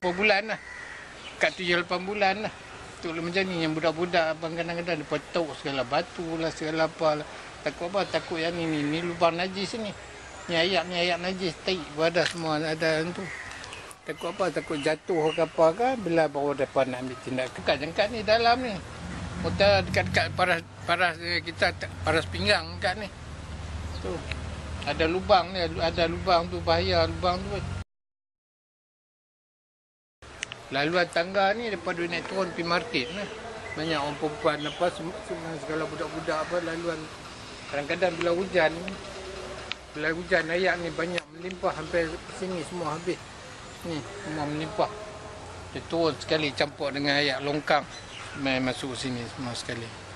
Berapa bulan lah. Kat 7-8 bulan lah. Betul macam ni yang budak-budak abang kadang-kadang dia petuk segala batu lah, segala apa lah. Takut apa? Takut yang ni lubang najis ni. Ni ayak najis, tai badan semua ada tu. Takut apa? Takut jatuh ke apa ke, bila baru dapat nak ambil tindakan. Jengkat ni dalam ni. Kita dekat-dekat paras kita, paras pinggang dekat ni. Tu. Ada lubang ni, ada lubang tu, bahaya lubang tu. Laluan tangga ni daripada naik turun pergi market lah. Banyak orang perempuan apa, segala budak-budak apa laluan. Kadang-kadang bila hujan ayak ni banyak melimpah sampai sini semua habis. Ni semua melimpah. Dia turun sekali campur dengan ayak longkang. Masuk sini semua sekali.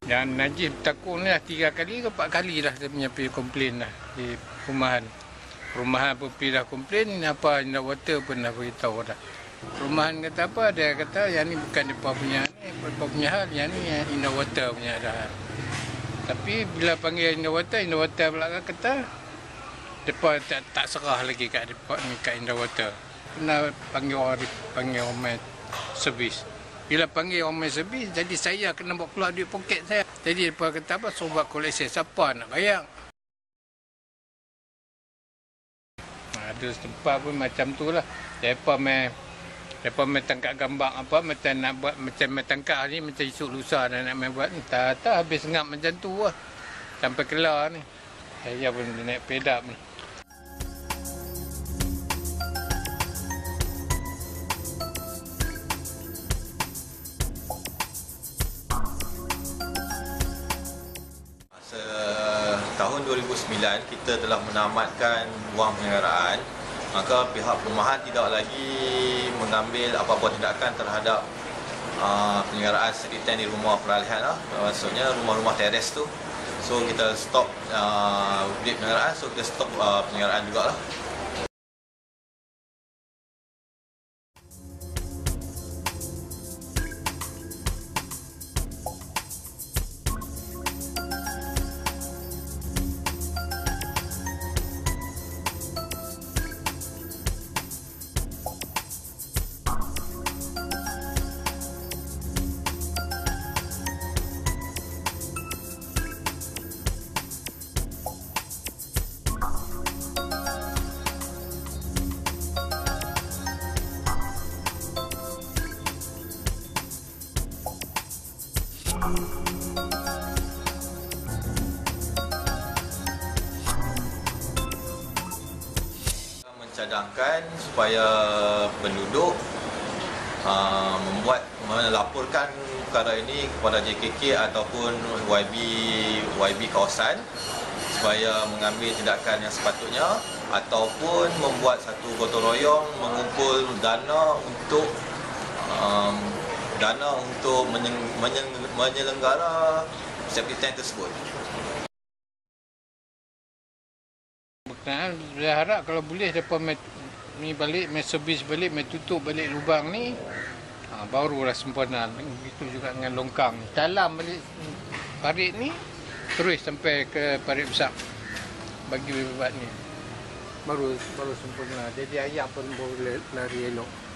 Yang najis bertakung ni lah 3 kali ke 4 kali lah dia punya pergi komplain lah di perumahan. Perumahan pun pergi dah komplain, apa Indah Water pun dah beritahu dah. Perumahan kata apa, dia kata yang ni bukan mereka punya hal, yang ni Indah Water punya dah. Tapi bila panggil Indah Water pula kata mereka tak serah lagi kat Indah Water. Kena panggil orang servis. Bila panggil orang main servis, jadi saya kena buat keluar duit poket saya. Jadi mereka kata apa, suruh buat koleksi. Siapa nak bayar? Ada tempat pun macam tu lah. Mereka main tangkap gambar apa, macam nak buat, macam main tangkap ni, macam esok lusa nak main buat ni. Tak habis ngap macam tu lah. Sampai kelar ni. Saya pun naik pedap ni. Tahun 2009 kita telah menamatkan wang penyelenggaraan, maka pihak perumahan tidak lagi mengambil apa-apa tindakan terhadap penyelenggaraan street tent di rumah peralihan lah. Maksudnya rumah-rumah teres tu. So kita stop duit penyelenggaraan, so kita stop penyelenggaraan jugalah. Mencadangkan supaya penduduk melaporkan perkara ini kepada JKK ataupun YB kawasan supaya mengambil tindakan yang sepatutnya, ataupun membuat satu gotong royong mengumpul dana untuk menyelenggara safety tent tersebut. Saya harap kalau boleh mereka main servis balik, main tutup balik lubang ni, barulah sempurna. Begitu juga dengan longkang ni. Dalam balik parit ni terus sampai ke parit besar bagi buat ni. Baru sempurna. Jadi ayak pun boleh lari elok.